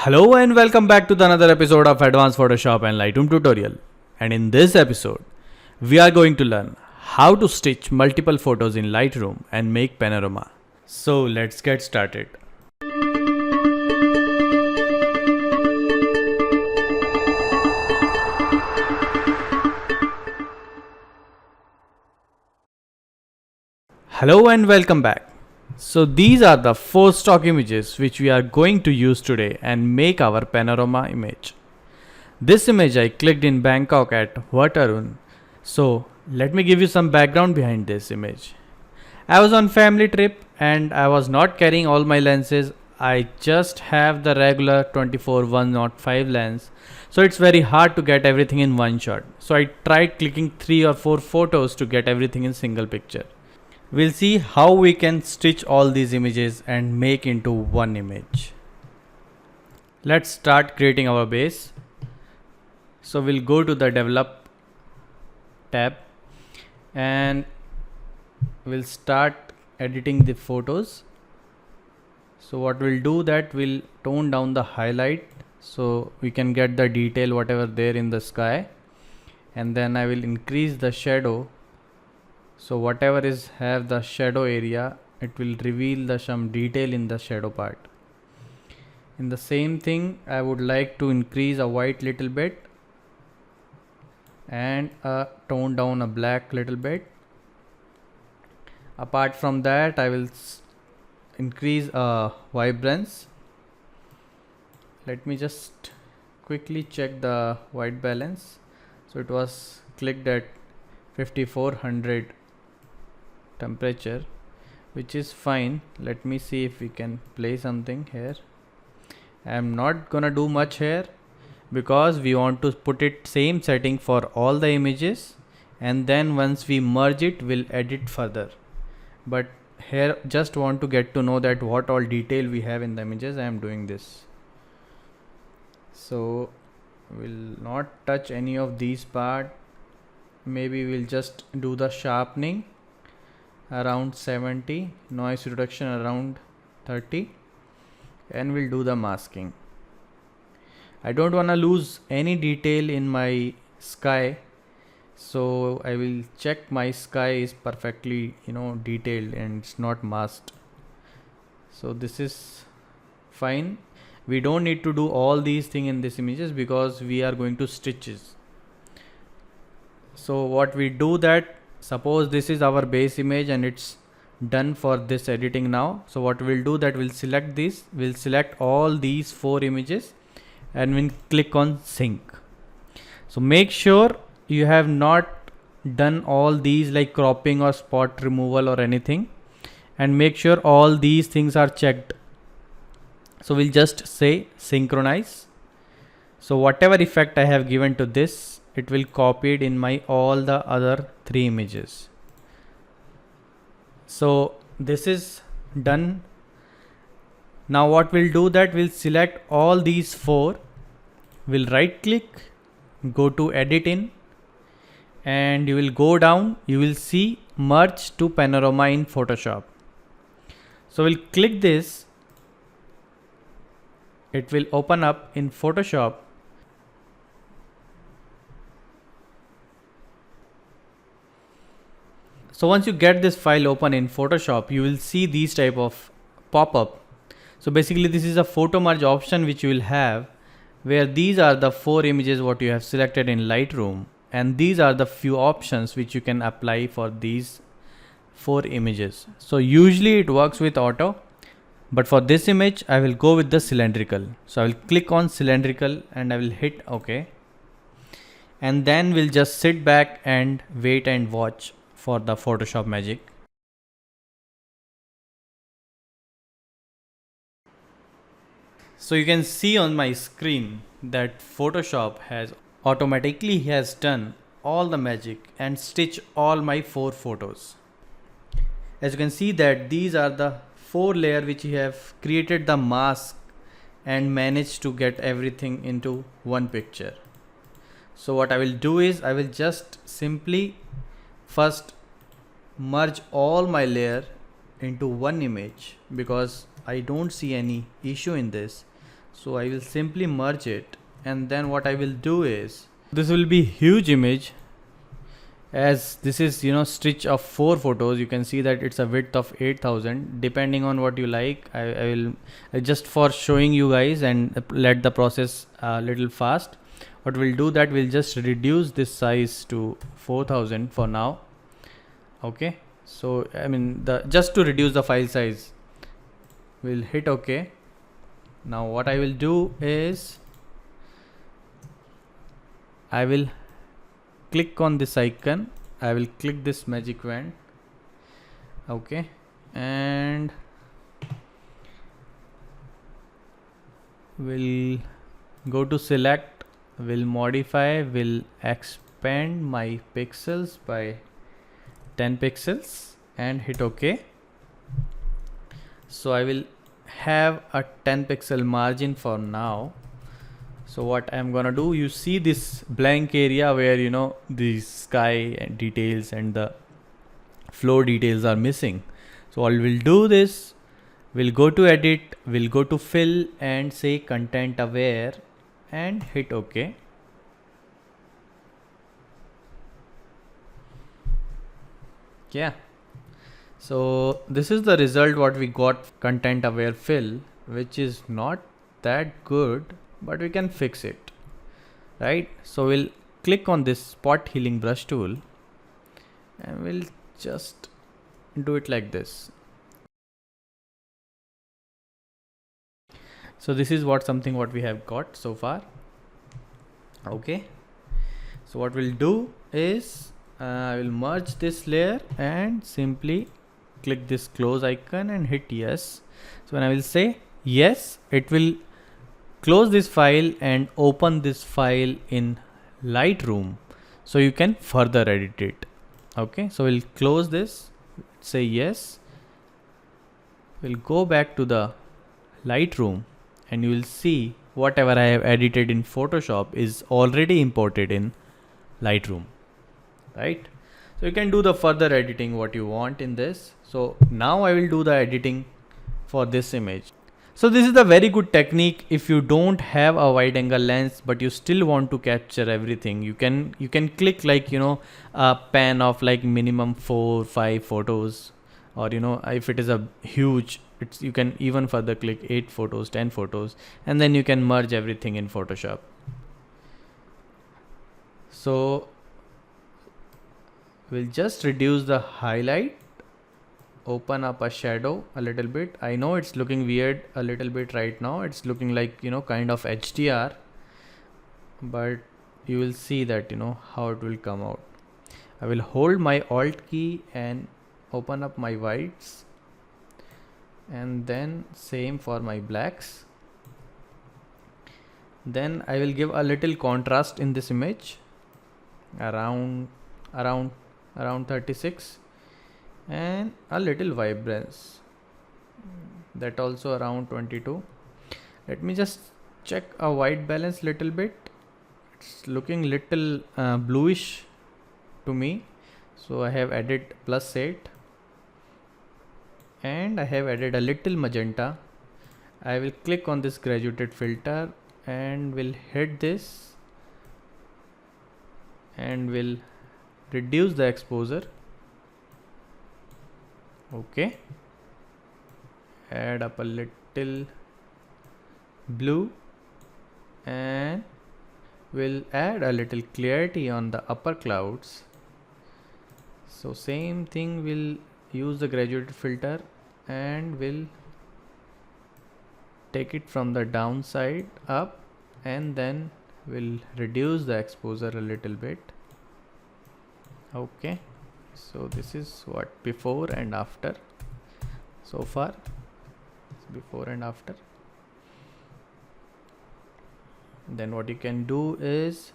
Hello and welcome back to another episode of Advanced Photoshop and Lightroom tutorial. And in this episode, we are going to learn how to stitch multiple photos in Lightroom and make panorama. So let's get started. Hello and welcome back. So these are the 4 stock images which we are going to use today and make our panorama image. This image I clicked in Bangkok at Wat Arun. So let me give you some background behind this image. I was on family trip and I was not carrying all my lenses. I just have the regular 24-105 lens. So it's very hard to get everything in one shot. So I tried clicking 3 or 4 photos to get everything in single picture. We'll see how we can stitch all these images and make into one image. Let's start creating our base. So we'll go to the develop tab and we'll start editing the photos. So what we'll do that we'll tone down the highlight so we can get the detail whatever there in the sky, and then I will increase the shadow. So whatever is have the shadow area, it will reveal some detail in the shadow part. In the same thing, I would like to increase a white little bit and tone down a black little bit. Apart from that, I will increase vibrance. Let me just quickly check the white balance. So it was clicked at 5400 temperature, which is fine. Let me see if we can play something here. I am not gonna do much here because we want to put it same setting for all the images, and then once we merge it we'll edit further. But here just want to get to know that what all detail we have in the images. I am doing this. So we'll not touch any of these part. Maybe we'll just do the sharpening around 70, noise reduction around 30, and we'll do the masking. I don't want to lose any detail in my sky, so I will check my sky is perfectly detailed and it's not masked. So this is fine. We don't need to do all these things in this images because we are going to stitches. So what we do that, suppose this is our base image and it's done for this editing now. So what we'll do that we'll select this, we'll select all these 4 images and we'll click on sync. So make sure you have not done all these like cropping or spot removal or anything, and make sure all these things are checked. So we'll just say synchronize. So whatever effect I have given to this, it will copy it in my all the other 3 images. So this is done. Now what we'll do that we'll select all these 4, we'll right click, go to edit in, and you will go down, you will see merge to panorama in Photoshop. So we'll click this, it will open up in Photoshop. So once you get this file open in Photoshop, you will see these type of pop-up. So basically this is a photo merge option which you will have, where these are the 4 images what you have selected in Lightroom, and these are the few options which you can apply for these 4 images. So usually it works with auto, but for this image I will go with the cylindrical. So I will click on cylindrical and I will hit OK, and then we'll just sit back and wait and watch for the Photoshop magic. So you can see on my screen that Photoshop has automatically done all the magic and stitch all my 4 photos. As you can see that these are the 4 layer which we have created the mask and managed to get everything into one picture. So what I will do is I will just simply first merge all my layer into one image because I don't see any issue in this. So I will simply merge it, and then what I will do is, this will be huge image, as this is stitch of 4 photos. You can see that it's a width of 8000, depending on what you like. I will just for showing you guys and let the process a little fast. What we'll do, that we'll just reduce this size to 4000 for now. Okay, so I mean just to reduce the file size, we'll hit OK. Now what I will do is, I will click on this icon, I will click this magic wand. Okay, and we'll go to select, will modify, will expand my pixels by 10 pixels and hit OK. So I will have a 10 pixel margin for now. So what I'm gonna do, you see this blank area where the sky and details and the floor details are missing. So all we'll do this, we'll go to edit, we'll go to fill and say content aware and hit OK. Yeah, so this is the result what we got, content aware fill, which is not that good, but we can fix it, right? So we'll click on this spot healing brush tool and we'll just do it like this. So this is what we have got so far. Okay, so what we'll do is, I will merge this layer and simply click this close icon and hit yes. So when I will say yes, it will close this file and open this file in Lightroom, so you can further edit it. Okay, so we'll close this, say yes, we'll go back to the Lightroom and you will see whatever I have edited in Photoshop is already imported in Lightroom, right? So you can do the further editing what you want in this. So now I will do the editing for this image. So this is a very good technique if you don't have a wide angle lens but you still want to capture everything. You can click like a pan of like minimum 4-5 photos, or if it is a huge, you can even further click 8 photos, 10 photos, and then you can merge everything in Photoshop. So we'll just reduce the highlight, open up a shadow a little bit. I know it's looking weird a little bit right now, it's looking like kind of HDR, but you will see that how it will come out. I will hold my Alt key and open up my whites, and then same for my blacks. Then I will give a little contrast in this image, around 36, and a little vibrance, that also around 22. Let me just check a white balance little bit. It's looking little bluish to me, so I have added +8 and I have added a little magenta. I will click on this graduated filter and will hit this and will reduce the exposure. Okay, add up a little blue and we'll add a little clarity on the upper clouds. So same thing, we'll use the graduated filter and we'll take it from the downside up, and then we'll reduce the exposure a little bit. Okay, so this is what before and after. So far before and after. Then what you can do is,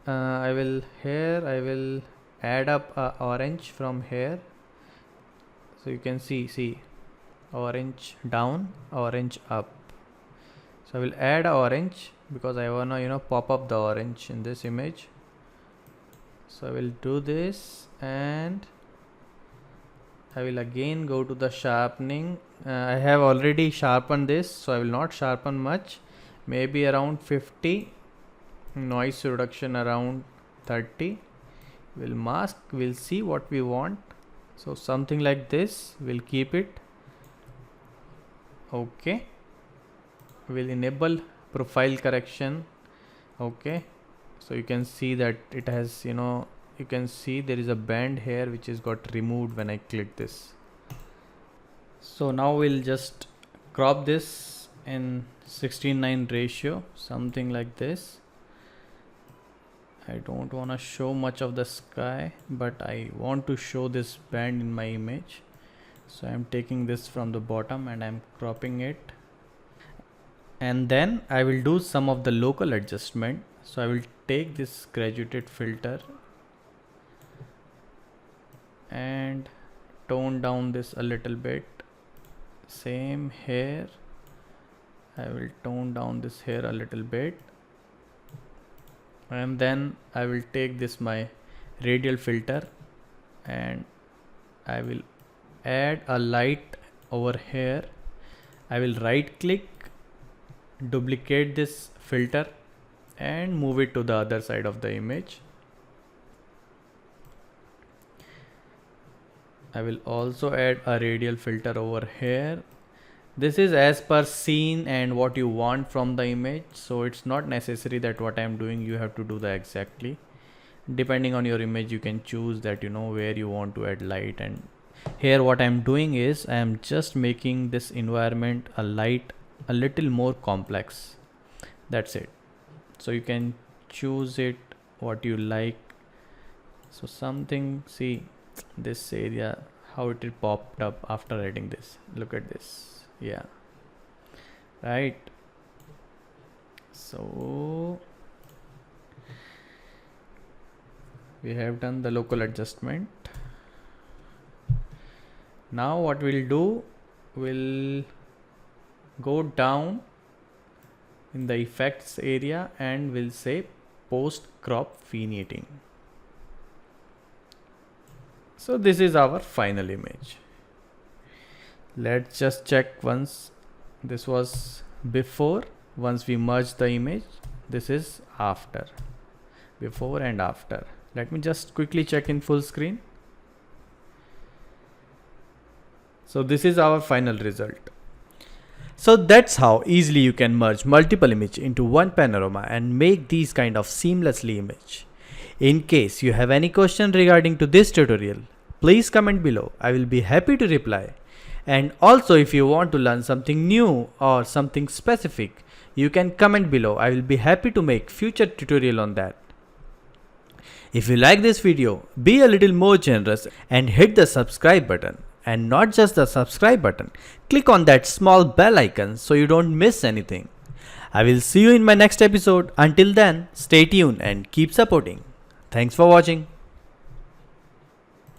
I will add up a orange from here. So you can see orange down, orange up. So I will add a orange because I wanna pop up the orange in this image. So I will do this and I will again go to the sharpening. I have already sharpened this, so I will not sharpen much, maybe around 50, noise reduction around 30. We'll mask, we'll see what we want. So something like this, we'll keep it. Okay, we'll enable profile correction. Okay, so you can see that it has, you can see there is a band here which is got removed when I click this. So now we'll just crop this in 16:9 ratio, something like this. I don't want to show much of the sky, but I want to show this band in my image. So I'm taking this from the bottom and I'm cropping it. And then I will do some of the local adjustment. So I will take this graduated filter and tone down this a little bit. Same here. I will tone down this here a little bit. And then I will take this my radial filter and I will add a light over here. I will right click, duplicate this filter and move it to the other side of the image. I will also add a radial filter over here. This is as per scene and what you want from the image, so it's not necessary that what I am doing you have to do that exactly. Depending on your image you can choose that, where you want to add light. And here what I am doing is I am just making this environment a little more complex. That's it. So you can choose it what you like. So something, see this area how it popped up after adding this. Look at this. Yeah, right. So we have done the local adjustment. Now what we'll do, we'll go down in the effects area and we'll say post crop vignetting. So this is our final image. Let's just check once. This was before. Once we merge the image, this is after. Before and after. Let me just quickly check in full screen. So this is our final result. So that's how easily you can merge multiple images into one panorama and make these kind of seamlessly image. In case you have any question regarding to this tutorial, please comment below. I will be happy to reply. And also if you want to learn something new or something specific, you can comment below. I will be happy to make future tutorial on that. If you like this video, be a little more generous and hit the subscribe button. And not just the subscribe button, click on that small bell icon so you don't miss anything. I will see you in my next episode. Until then, stay tuned and keep supporting. Thanks for watching.